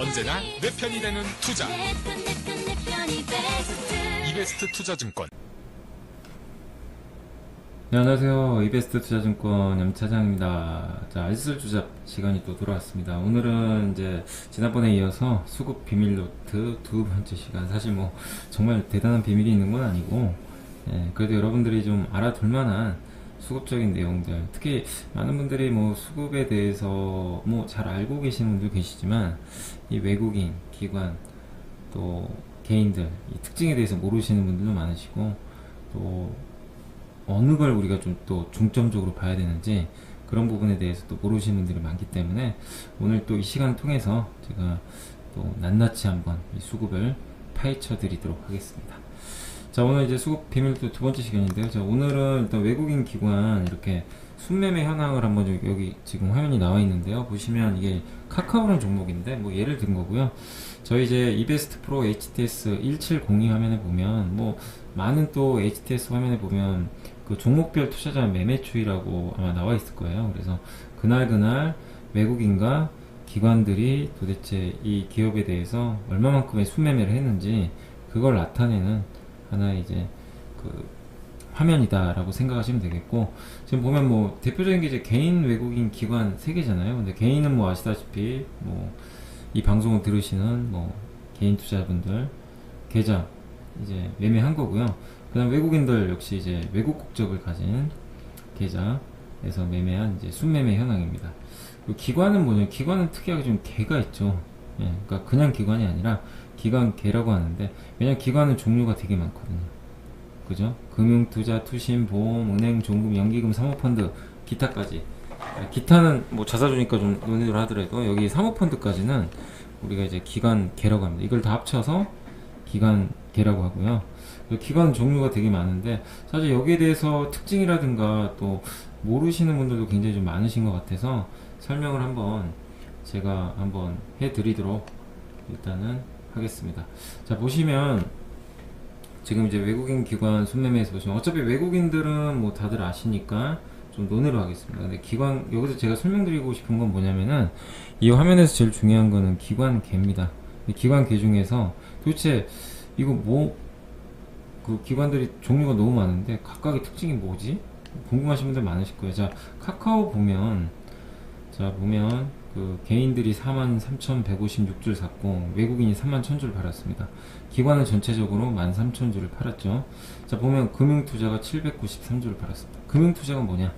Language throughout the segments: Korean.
언제나 내 편이 되는 투자. 이베스트 투자증권. 네, 안녕하세요. 이베스트 투자증권 염차장입니다. 자, 알쓸 주잡 시간이 또 돌아왔습니다. 오늘은 이제 지난번에 이어서 수급 비밀 노트 두 번째 시간. 사실 뭐 정말 대단한 비밀이 있는 건 아니고, 그래도 여러분들이 좀 알아둘 만한 수급적인 내용들, 특히 많은 분들이 뭐 수급에 대해서 뭐 잘 알고 계시는 분들 계시지만, 이 외국인, 기관, 또 개인들, 이 특징에 대해서 모르시는 분들도 많으시고, 또 어느 걸 우리가 좀 또 중점적으로 봐야 되는지 그런 부분에 대해서 또 모르시는 분들이 많기 때문에 오늘 또 이 시간을 통해서 제가 또 낱낱이 한번 이 수급을 파헤쳐 드리도록 하겠습니다. 자, 오늘 이제 수급 비밀도 두 번째 시간인데요. 자, 오늘은 일단 외국인 기관 이렇게 순매매 현황을 한번 여기 지금 화면이 나와 있는데요. 보시면 이게 카카오라는 종목인데 뭐 예를 든 거고요. 저희 이제 이베스트 프로 HTS 1702 화면에 보면 뭐 많은 또 HTS 화면에 보면 그 종목별 투자자 매매 추이라고 아마 나와 있을 거예요. 그래서 그날 외국인과 기관들이 도대체 이 기업에 대해서 얼마만큼의 순매매를 했는지 그걸 나타내는 하나의 이제 그 화면이다라고 생각하시면 되겠고, 지금 보면 뭐 대표적인 게 이제 개인, 외국인, 기관 세 개잖아요. 근데 개인은 뭐 아시다시피 뭐 이 방송을 들으시는 뭐 개인 투자분들 계좌 이제 매매한 거고요. 그다음 외국인들 역시 이제 외국 국적을 가진 계좌에서 매매한 이제 순매매 현황입니다. 기관은 뭐냐? 기관은 특이하게 좀 개가 있죠. 그러니까 그냥 기관이 아니라 기관개라고 하는데, 왜냐면 기관은 종류가 되게 많거든요. 그죠? 금융, 투자, 투신, 보험, 은행, 종금, 연기금, 사모펀드, 기타까지. 기타는 뭐 자사주니까 좀 논의를 하더라도 여기 사모펀드까지는 우리가 이제 기관개라고 합니다. 이걸 다 합쳐서 기관개라고 하고요. 기관 종류가 되게 많은데 사실 여기에 대해서 특징이라든가 또 모르시는 분들도 굉장히 좀 많으신 것 같아서 설명을 제가 한번 해드리도록 일단은 하겠습니다. 자, 보시면 지금 이제 외국인 기관 순매매에서 보시면 어차피 외국인들은 뭐 다들 아시니까 좀 논의로 하겠습니다. 근데 기관, 여기서 제가 설명드리고 싶은 건 뭐냐면은 이 화면에서 제일 중요한 거는 기관개입니다. 기관개 중에서 도대체 이거 뭐 그 기관들이 종류가 너무 많은데 각각의 특징이 뭐지? 궁금하신 분들 많으실 거예요. 자, 카카오 보면 그 개인들이 43,156줄 샀고 외국인이 31,000줄 팔았습니다. 기관은 전체적으로 13,000줄을 팔았죠. 자, 보면 금융투자가 793줄을 팔았습니다. 금융투자가 뭐냐?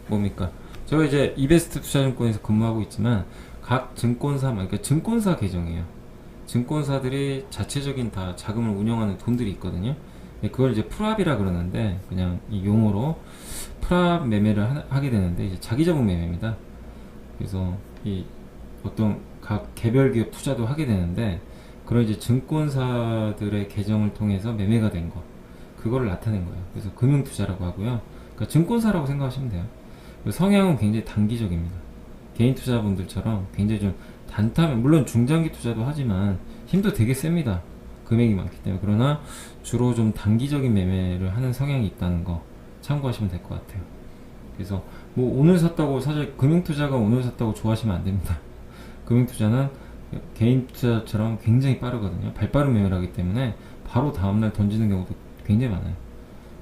뭡니까? 제가 이제 이베스트 투자증권에서 근무하고 있지만 각 증권사, 그러니까 증권사 계정이에요. 증권사들이 자체적인 다 자금을 운영하는 돈들이 있거든요. 그걸 이제 프랍이라 그러는데, 그냥 이 용어로 프랍 매매를 하게 되는데, 이제 자기자본 매매입니다. 그래서 이 어떤 각 개별 기업 투자도 하게 되는데, 그런 이제 증권사들의 계정을 통해서 매매가 된 거, 그거를 나타낸 거예요. 그래서 금융투자라고 하고요. 그러니까 증권사라고 생각하시면 돼요. 성향은 굉장히 단기적입니다. 개인 투자분들처럼 굉장히 좀 단타면, 물론 중장기 투자도 하지만 힘도 되게 셉니다. 금액이 많기 때문에. 그러나 주로 좀 단기적인 매매를 하는 성향이 있다는 거 참고하시면 될 것 같아요. 그래서 뭐 오늘 샀다고, 사실 금융투자가 오늘 샀다고 좋아하시면 안 됩니다. 금융투자는 개인 투자처럼 굉장히 빠르거든요. 발빠른 매매를 하기 때문에 바로 다음날 던지는 경우도 굉장히 많아요.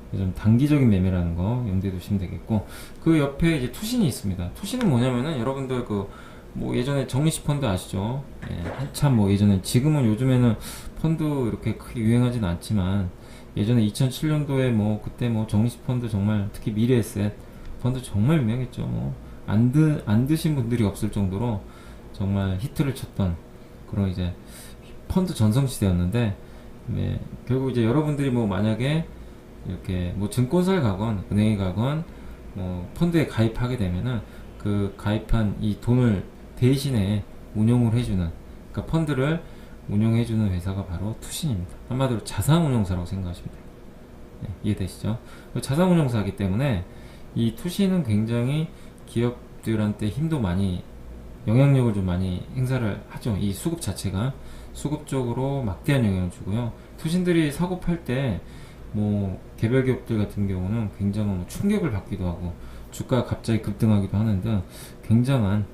그래서 좀 단기적인 매매라는 거 염두에 두시면 되겠고, 그 옆에 이제 투신이 있습니다. 투신은 뭐냐면은 여러분들 뭐 예전에 정리식 펀드 아시죠? 한참 뭐 예전에, 지금은 요즘에는 펀드 이렇게 크게 유행하진 않지만 예전에 2007년도에 뭐 그때 뭐 정리식 펀드 정말, 특히 미래에셋 펀드 정말 유명했죠. 뭐 안 드신 분들이 없을 정도로 정말 히트를 쳤던 그런 이제 펀드 전성시대였는데, 결국 이제 여러분들이 뭐 만약에 이렇게 뭐 증권사에 가건 은행에 가건 뭐 펀드에 가입하게 되면은 그 가입한 이 돈을 대신에 운용을 해주는, 그러니까 펀드를 운용해주는 회사가 바로 투신입니다. 한마디로 자산운용사라고 생각하시면 돼요. 이해되시죠? 자산운용사이기 때문에 이 투신은 굉장히 기업들한테 힘도 많이, 영향력을 좀 많이 행사를 하죠. 이 수급 자체가 수급적으로 막대한 영향을 주고요. 투신들이 사고 팔 때 뭐 개별 기업들 같은 경우는 굉장한 뭐 충격을 받기도 하고 주가가 갑자기 급등하기도 하는 등 굉장한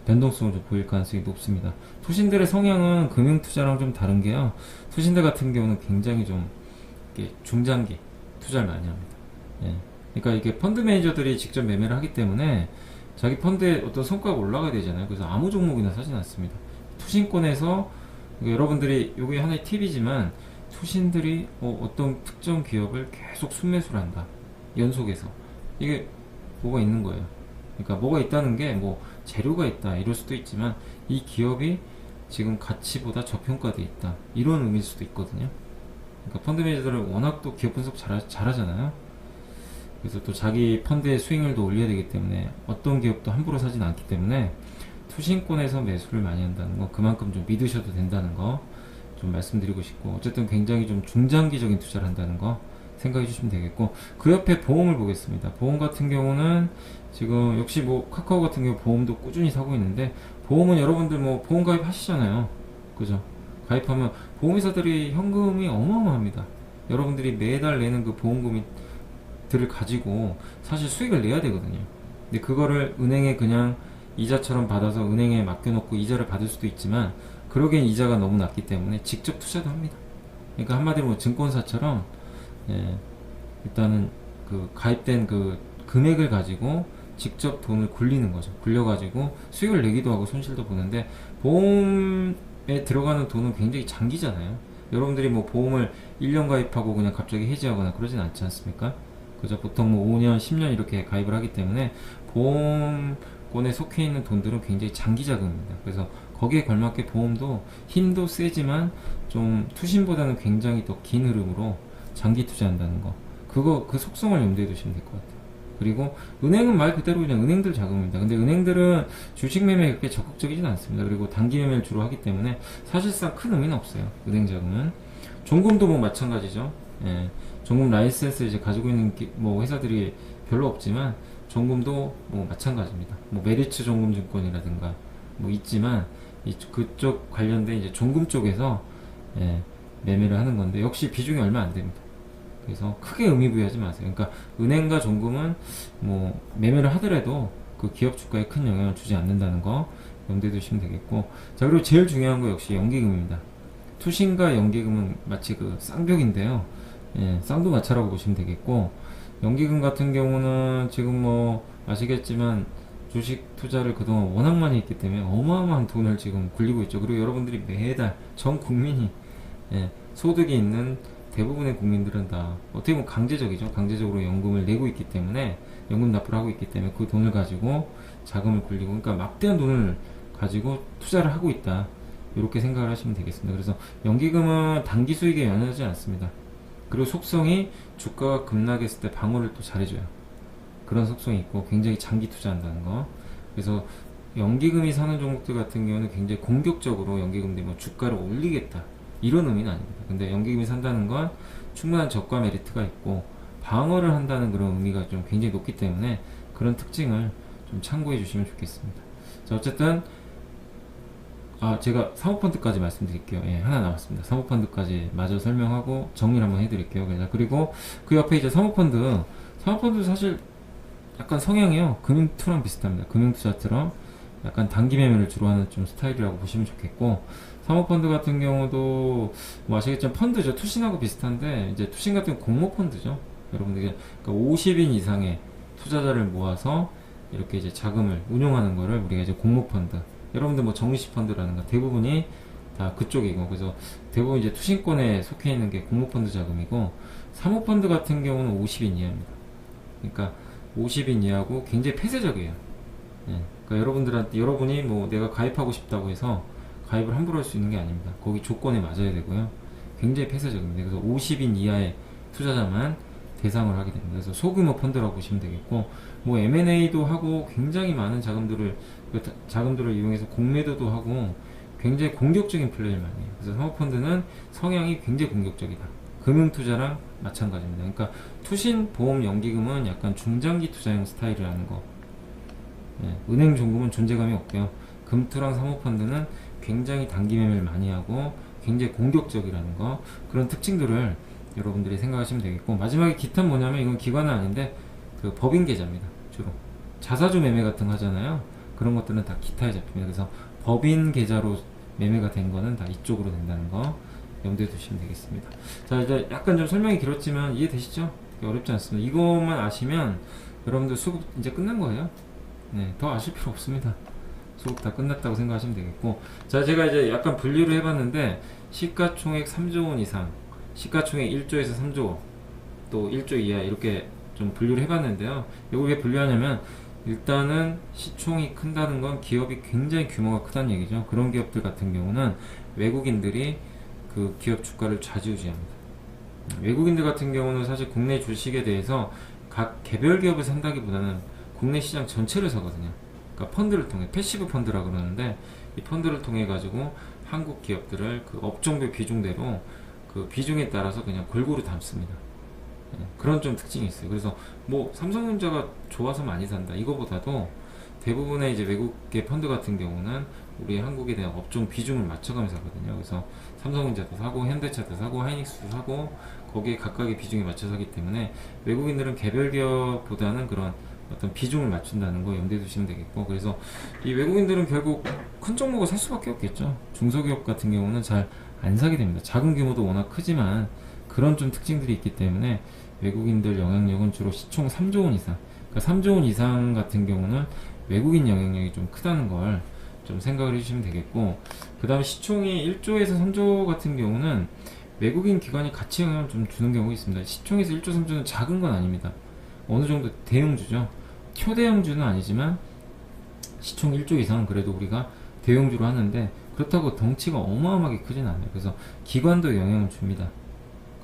변동성을 좀 보일 가능성이 높습니다. 투신들의 성향은 금융투자랑 좀 다른 게요. 투신들 같은 경우는 굉장히 좀 이렇게 중장기 투자를 많이 합니다. 예. 그러니까 이게 펀드 매니저들이 직접 매매를 하기 때문에 자기 펀드에 어떤 성과가 올라가야 되잖아요. 그래서 아무 종목이나 사진 않습니다. 투신권에서 여러분들이 이게 하나의 팁이지만 투신들이 어떤 특정 기업을 계속 순매수를 한다. 연속해서. 이게 뭐가 있는 거예요. 그러니까 뭐가 있다는 게 뭐 재료가 있다 이럴 수도 있지만 이 기업이 지금 가치보다 저평가돼 있다 이런 의미일 수도 있거든요. 그러니까 펀드 매니저들은 워낙 또 기업 분석 잘하잖아요. 그래서 또 자기 펀드의 수익률도 올려야 되기 때문에 어떤 기업도 함부로 사진 않기 때문에 투신권에서 매수를 많이 한다는 거 그만큼 좀 믿으셔도 된다는 거 좀 말씀드리고 싶고 어쨌든 굉장히 좀 중장기적인 투자를 한다는 거 생각해 주시면 되겠고 그 옆에 보험을 보겠습니다. 보험 같은 경우는 지금 역시 뭐 카카오 같은 경우 보험도 꾸준히 사고 있는데 보험은 여러분들 뭐 보험 가입 하시잖아요. 그죠? 가입하면 보험회사들이 현금이 어마어마합니다. 여러분들이 매달 내는 그 보험금이 들을 가지고 사실 수익을 내야 되거든요. 근데 그거를 은행에 그냥 이자처럼 받아서 은행에 맡겨놓고 이자를 받을 수도 있지만 그러기엔 이자가 너무 낮기 때문에 직접 투자도 합니다. 그러니까 한마디로 뭐 증권사처럼 일단은 그 가입된 그 금액을 가지고 직접 돈을 굴리는 거죠. 굴려가지고 수익을 내기도 하고 손실도 보는데 보험에 들어가는 돈은 굉장히 장기잖아요. 여러분들이 뭐 보험을 1년 가입하고 그냥 갑자기 해지하거나 그러진 않지 않습니까? 그죠? 보통 뭐 5년, 10년 이렇게 가입을 하기 때문에 보험권에 속해 있는 돈들은 굉장히 장기 자금입니다. 그래서 거기에 걸맞게 보험도 힘도 세지만 좀 투신보다는 굉장히 더 긴 흐름으로 장기 투자한다는 거. 그 속성을 염두에 두시면 될 것 같아요. 그리고 은행은 말 그대로 그냥 은행들 자금입니다. 근데 은행들은 주식 매매에 그렇게 적극적이진 않습니다. 그리고 단기 매매를 주로 하기 때문에 사실상 큰 의미는 없어요. 은행 자금은. 종금도 뭐 마찬가지죠. 종금 라이센스 이제 가지고 있는 뭐 회사들이 별로 없지만 종금도 뭐 마찬가지입니다. 뭐 메리츠 종금증권이라든가 뭐 있지만 그쪽 관련된 이제 종금 쪽에서 매매를 하는 건데 역시 비중이 얼마 안 됩니다. 그래서 크게 의미 부여하지 마세요. 그러니까 은행과 종금은 뭐 매매를 하더라도 그 기업 주가에 큰 영향을 주지 않는다는 거 염두에 두시면 되겠고 자 그리고 제일 중요한 거 역시 연기금입니다. 투신과 연기금은 마치 그 쌍벽인데요. 쌍두마차라고 보시면 되겠고 연기금 같은 경우는 지금 뭐 아시겠지만 주식 투자를 그동안 워낙 많이 했기 때문에 어마어마한 돈을 지금 굴리고 있죠. 그리고 여러분들이 매달 전 국민이 소득이 있는 대부분의 국민들은 다 어떻게 보면 강제적이죠. 강제적으로 연금을 내고 있기 때문에 연금 납부를 하고 있기 때문에 그 돈을 가지고 자금을 굴리고 그러니까 막대한 돈을 가지고 투자를 하고 있다. 이렇게 생각을 하시면 되겠습니다. 그래서 연기금은 단기 수익에 연연하지 않습니다. 그리고 속성이 주가가 급락했을 때 방어를 또 잘해줘요. 그런 속성이 있고 굉장히 장기 투자한다는 거. 그래서 연기금이 사는 종목들 같은 경우는 굉장히 공격적으로 연기금들이 뭐 주가를 올리겠다 이런 의미는 아닙니다. 근데 연기금이 산다는 건 충분한 저가 메리트가 있고 방어를 한다는 그런 의미가 좀 굉장히 높기 때문에 그런 특징을 좀 참고해 주시면 좋겠습니다. 자 어쨌든 제가 사모펀드까지 말씀드릴게요. 하나 남았습니다. 사모펀드까지 마저 설명하고 정리를 한번 해드릴게요. 그리고 그 옆에 이제 사모펀드 사실 약간 성향이요. 금융투랑 비슷합니다. 금융투자처럼 약간 단기 매매를 주로 하는 좀 스타일이라고 보시면 좋겠고, 사모펀드 같은 경우도 뭐 아시겠지만 펀드죠. 투신하고 비슷한데, 이제 투신 같은 경우 공모펀드죠. 여러분들, 그러니까 50인 이상의 투자자를 모아서 이렇게 이제 자금을 운용하는 거를 우리가 이제 공모펀드. 여러분들 뭐 정시펀드라든가 대부분이 다 그쪽이고, 그래서 대부분 이제 투신권에 속해 있는 게 공모펀드 자금이고, 사모펀드 같은 경우는 50인 이하입니다. 그러니까 50인 이하고 굉장히 폐쇄적이에요. 그러니까 여러분이 뭐 내가 가입하고 싶다고 해서 가입을 함부로 할 수 있는 게 아닙니다. 거기 조건에 맞아야 되고요. 굉장히 폐쇄적입니다. 그래서 50인 이하의 투자자만 대상을 하게 됩니다. 그래서 소규모 펀드라고 보시면 되겠고, 뭐 M&A도 하고 굉장히 많은 자금들을 이용해서 공매도도 하고 굉장히 공격적인 플레이를 많이 해요. 그래서 사모펀드는 성향이 굉장히 공격적이다. 금융투자랑 마찬가지입니다. 그러니까 투신, 보험, 연기금은 약간 중장기 투자형 스타일이라는 거. 은행 종금은 존재감이 없고요. 금투랑 사모펀드는 굉장히 단기 매매를 많이 하고 굉장히 공격적이라는 거, 그런 특징들을 여러분들이 생각하시면 되겠고, 마지막에 기타는 뭐냐면 이건 기관은 아닌데 그 법인 계좌입니다. 주로 자사주 매매 같은 거 하잖아요. 그런 것들은 다 기타에 잡힙니다. 그래서 법인 계좌로 매매가 된 거는 다 이쪽으로 된다는 거 염두에 두시면 되겠습니다. 자, 이제 약간 좀 설명이 길었지만 이해되시죠? 어렵지 않습니다. 이것만 아시면 여러분들 수급 이제 끝난 거예요. 네, 더 아실 필요 없습니다. 수급 다 끝났다고 생각하시면 되겠고, 자, 제가 이제 약간 분류를 해봤는데 시가총액 3조 원 이상, 시가총액 1조에서 3조 원, 또 1조 이하 이렇게 좀 분류를 해봤는데요. 이걸 왜 분류하냐면 일단은 시총이 큰다는 건 기업이 굉장히 규모가 크다는 얘기죠. 그런 기업들 같은 경우는 외국인들이 그 기업 주가를 좌지우지합니다. 외국인들 같은 경우는 사실 국내 주식에 대해서 각 개별 기업을 산다기보다는 국내 시장 전체를 사거든요. 그러니까 펀드를 통해, 패시브 펀드라 그러는데 이 펀드를 통해 가지고 한국 기업들을 그 업종별 비중대로 그 비중에 따라서 그냥 골고루 담습니다. 그런 좀 특징이 있어요. 그래서 뭐 삼성전자가 좋아서 많이 산다 이거보다도 대부분의 이제 외국계 펀드 같은 경우는 우리 한국에 대한 업종 비중을 맞춰가면서 하거든요. 그래서 삼성전자도 사고 현대차도 사고 하이닉스도 사고 거기에 각각의 비중에 맞춰서 하기 때문에 외국인들은 개별 기업보다는 그런 어떤 비중을 맞춘다는 거 염두에 두시면 되겠고, 그래서 이 외국인들은 결국 큰 종목을 살 수밖에 없겠죠. 중소기업 같은 경우는 잘 안 사게 됩니다. 작은 규모도 워낙 크지만 그런 좀 특징들이 있기 때문에 외국인들 영향력은 주로 시총 3조 원 이상, 그러니까 3조 원 이상 같은 경우는 외국인 영향력이 좀 크다는 걸 좀 생각을 해주시면 되겠고, 그 다음에 시총이 1조에서 3조 같은 경우는 외국인 기관이 같이 영향을 좀 주는 경우가 있습니다. 시총에서 1조, 3조는 작은 건 아닙니다. 어느 정도 대형주죠. 초대형주는 아니지만 시총 1조 이상은 그래도 우리가 대형주로 하는데 그렇다고 덩치가 어마어마하게 크진 않아요. 그래서 기관도 영향을 줍니다.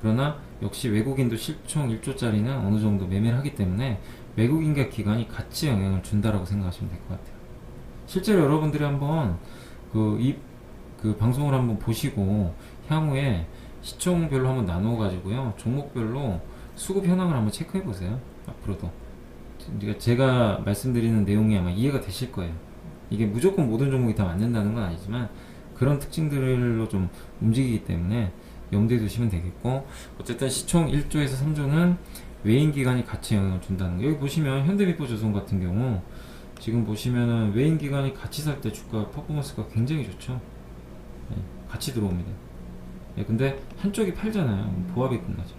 그러나 역시 외국인도 시총 1조짜리는 어느 정도 매매를 하기 때문에 외국인과 기관이 같이 영향을 준다라고 생각하시면 될 것 같아요. 실제로 여러분들이 한번 그 방송을 한번 보시고 향후에 시총별로 한번 나누어 가지고요, 종목별로 수급 현황을 한번 체크해 보세요. 앞으로도 제가 말씀드리는 내용이 아마 이해가 되실 거예요. 이게 무조건 모든 종목이 다 맞는다는 건 아니지만 그런 특징들로 좀 움직이기 때문에 염두에 두시면 되겠고, 어쨌든 시총 1조에서 3조는 외인 기관이 같이 영향을 준다는 거. 여기 보시면 현대미포조선 같은 경우 지금 보시면은 외인 기관이 같이 살 때 주가 퍼포먼스가 굉장히 좋죠. 네, 같이 들어옵니다. 네, 근데 한쪽이 팔잖아요. 보합이 끝나죠.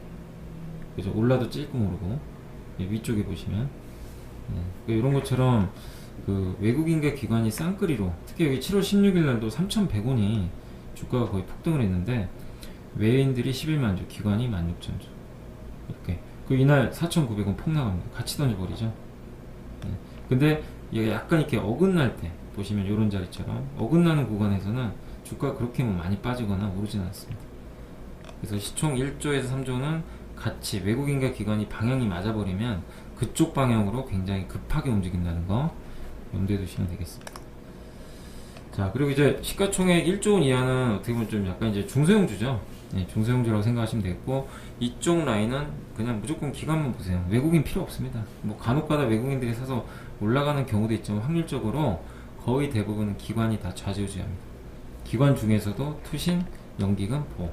그죠? 올라도 찔끔 오르고, 네, 위쪽에 보시면 이런 것처럼 그 외국인과 기관이 쌍끌이로, 특히 여기 7월 16일 날도 3,100원이 주가가 거의 폭등을 했는데 외인들이 11만 주, 기관이 16,000주 이렇게. 그 이날 4,900원 폭락합니다. 같이 던져버리죠. 근데 얘가 약간 이렇게 어긋날 때 보시면 이런 자리처럼 어긋나는 구간에서는 주가가 그렇게 뭐 많이 빠지거나 오르진 않습니다. 그래서 시총 1조에서 3조는 같이 외국인과 기관이 방향이 맞아버리면 그쪽 방향으로 굉장히 급하게 움직인다는 거 염두에 두시면 되겠습니다. 자, 그리고 이제 시가총액 1조 원 이하는 어떻게 보면 좀 약간 이제 중소형주죠. 네, 중소형주라고 생각하시면 되겠고, 이쪽 라인은 그냥 무조건 기관만 보세요. 외국인 필요 없습니다. 뭐 간혹가다 외국인들이 사서 올라가는 경우도 있지만 확률적으로 거의 대부분은 기관이 다 좌지우지합니다. 기관 중에서도 투신, 연기금, 보험,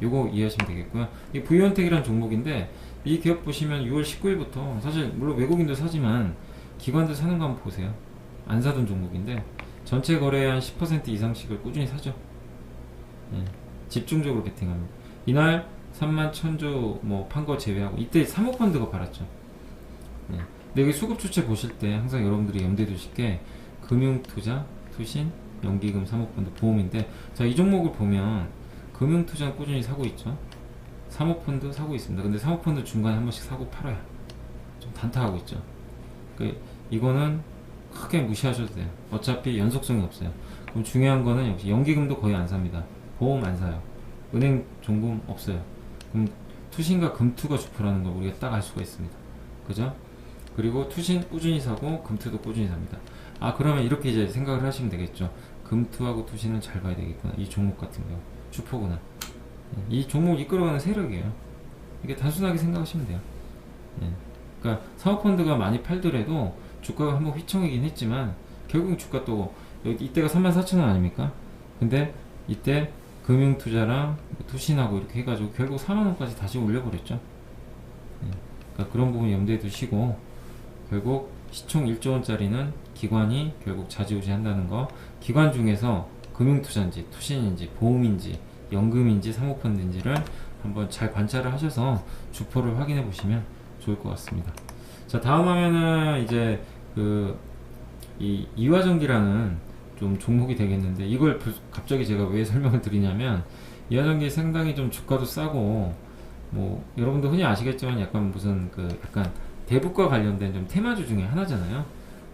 요거 이해하시면 되겠고요. 이 V원택이라는 종목인데 이 기업 보시면 6월 19일부터 사실 물론 외국인도 사지만 기관들 사는 거 한번 보세요. 안 사던 종목인데 전체 거래의 한 10% 이상씩을 꾸준히 사죠. 집중적으로 베팅합니다. 이날 31,000조 뭐 판 거 제외하고 이때 사모펀드가 팔았죠. 근데 여기 수급 주체 보실 때 항상 여러분들이 염두에 두실 게 금융투자, 투신, 연기금, 사모펀드, 보험인데, 자, 이 종목을 보면 금융투자는 꾸준히 사고 있죠. 사모펀드 사고 있습니다. 근데 사모펀드 중간에 한 번씩 사고 팔아요. 좀 단타하고 있죠. 이거는 크게 무시하셔도 돼요. 어차피 연속성이 없어요. 그럼 중요한 거는 역시 연기금도 거의 안 삽니다. 보험 안 사요. 은행 종금 없어요. 그럼 투신과 금투가 주포라는 걸 우리가 딱 알 수가 있습니다. 그죠? 그리고 투신 꾸준히 사고 금투도 꾸준히 삽니다. 아, 그러면 이렇게 이제 생각을 하시면 되겠죠. 금투하고 투신은 잘 봐야 되겠구나. 이 종목 같은 경우 주포구나. 이 종목 이끌어가는 세력이에요. 이게 단순하게 생각하시면 돼요. 그러니까 사모펀드가 많이 팔더라도 주가가 한번 휘청이긴 했지만 결국 주가 또 이때가 34,000원 아닙니까? 근데 이때 금융투자랑 투신하고 이렇게 해가지고 결국 4만원까지 다시 올려버렸죠. 그러니까 그런 부분 염두에 두시고, 결국 시총 1조원짜리는 기관이 결국 좌지우지한다는 거. 기관 중에서 금융투자인지 투신인지 보험인지 연금인지 사모펀드인지를 한번 잘 관찰을 하셔서 주포를 확인해 보시면 좋을 것 같습니다. 자, 다음 화면은 이제 이 이화전기라는 좀 종목이 되겠는데, 이걸 갑자기 제가 왜 설명을 드리냐면, 이화전기 상당히 좀 주가도 싸고, 뭐 여러분도 흔히 아시겠지만 약간 무슨 약간 대북과 관련된 좀 테마주 중에 하나잖아요.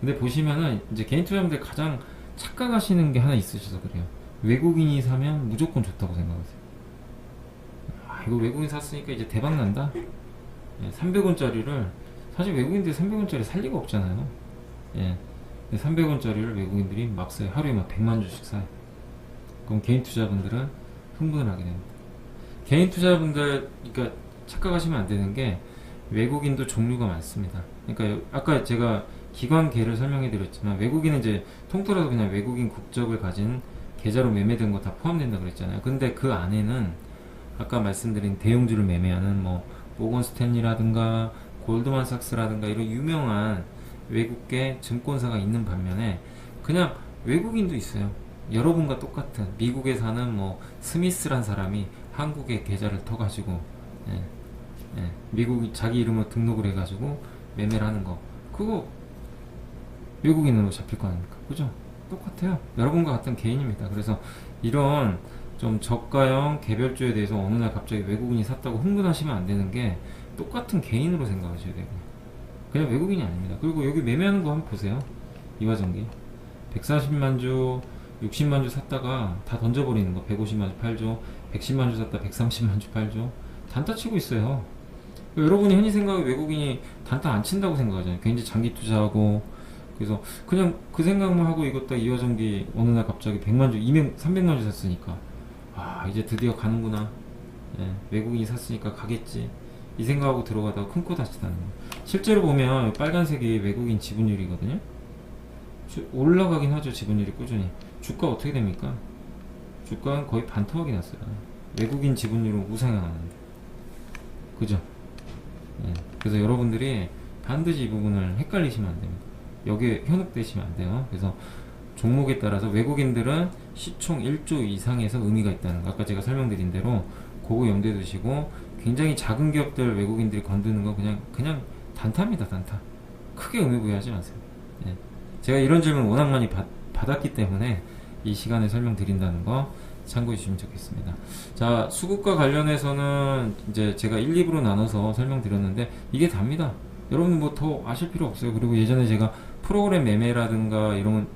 근데 보시면은 이제 개인 투자자분들 가장 착각하시는 게 하나 있으셔서 그래요. 외국인이 사면 무조건 좋다고 생각하세요. 아, 이거 외국인 샀으니까 이제 대박 난다. 300원짜리를 사실 외국인들이 300원짜리 살 리가 없잖아요. 예. 300원짜리를 외국인들이 막 사요. 하루에 막 100만 주씩 사요. 그럼 개인 투자분들은 흥분을 하게 됩니다. 개인 투자분들, 그러니까 착각하시면 안 되는 게 외국인도 종류가 많습니다. 그러니까 아까 제가 기관계를 설명해 드렸지만, 외국인은 이제 통틀어서 그냥 외국인 국적을 가진 계좌로 매매된 거 다 포함된다 그랬잖아요. 근데 그 안에는 아까 말씀드린 대형주를 매매하는 뭐 모건 스탠리라든가 골드만삭스라든가 이런 유명한 외국계 증권사가 있는 반면에 그냥 외국인도 있어요. 여러분과 똑같은 미국에 사는 뭐 스미스란 사람이 한국에 계좌를 터가지고 미국이 자기 이름으로 등록을 해가지고 매매를 하는 거, 그거 외국인으로 잡힐 거 아닙니까? 그죠? 똑같아요. 여러분과 같은 개인입니다. 그래서 이런 좀 저가형 개별주에 대해서 어느 날 갑자기 외국인이 샀다고 흥분하시면 안 되는 게, 똑같은 개인으로 생각하셔야 되고, 그냥 외국인이 아닙니다. 그리고 여기 매매하는 거 한번 보세요. 이화전기 140만 주 60만 주 샀다가 다 던져버리는 거, 150만 주 팔죠, 110만 주 샀다 130만 주 팔죠. 단타 치고 있어요. 여러분이 흔히 생각해 외국인이 단타 안 친다고 생각하잖아요. 굉장히 장기 투자하고. 그래서 그냥 그 생각만 하고 이것도 이화전기 어느 날 갑자기 100만 주, 300만 주 샀으니까, 아, 이제 드디어 가는구나. 외국인이 샀으니까 가겠지. 이 생각하고 들어가다가 큰 코 다치다는 거예요. 실제로 보면 빨간색이 외국인 지분율이거든요. 올라가긴 하죠, 지분율이 꾸준히. 주가 어떻게 됩니까? 주가는 거의 반토막이 났어요. 외국인 지분율은 우상향하는데. 그죠? 그래서 여러분들이 반드시 이 부분을 헷갈리시면 안 됩니다. 여기에 현혹되시면 안 돼요. 그래서 종목에 따라서 외국인들은 시총 1조 이상에서 의미가 있다는 거, 아까 제가 설명드린 대로 그거 염두에 두시고, 굉장히 작은 기업들 외국인들이 건드는 거 그냥 단타입니다. 단타. 크게 의미부여하지 마세요. 제가 이런 질문 워낙 많이 받았기 때문에 이 시간에 설명드린다는 거 참고해 주시면 좋겠습니다. 자, 수급과 관련해서는 이제 제가 1, 2부로 나눠서 설명드렸는데 이게 답니다. 여러분 뭐 더 아실 필요 없어요. 그리고 예전에 제가 프로그램 매매라든가 이런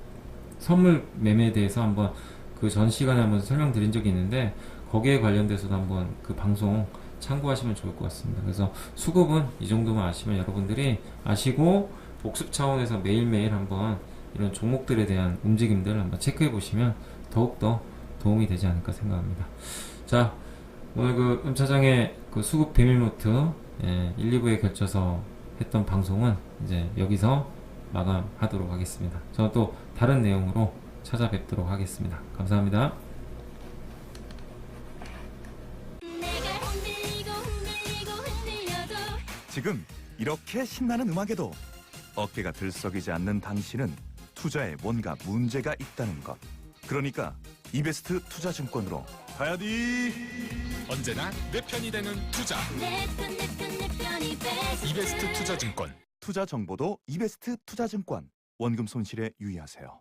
선물 매매에 대해서 한번 그 전 시간에 한번 설명드린 적이 있는데, 거기에 관련돼서도 한번 그 방송 참고하시면 좋을 것 같습니다. 그래서 수급은 이 정도만 아시면 여러분들이 아시고, 복습 차원에서 매일매일 한번 이런 종목들에 대한 움직임들을 한번 체크해 보시면 더욱더 도움이 되지 않을까 생각합니다. 자, 오늘 그 차장의 그 수급 비밀노트 1, 2부에 걸쳐서 했던 방송은 이제 여기서 마감하도록 하겠습니다. 저는 또 다른 내용으로 찾아뵙도록 하겠습니다. 감사합니다. 지금 이렇게 신나는 음악에도 어깨가 들썩이지 않는 당신은 투자에 뭔가 문제가 있다는 것. 그러니까 이베스트 투자증권으로 가야지. 언제나 내 편이 되는 투자. 내 편이 베스트. 이베스트 투자증권. 투자 정보도 이베스트 투자증권. 원금 손실에 유의하세요.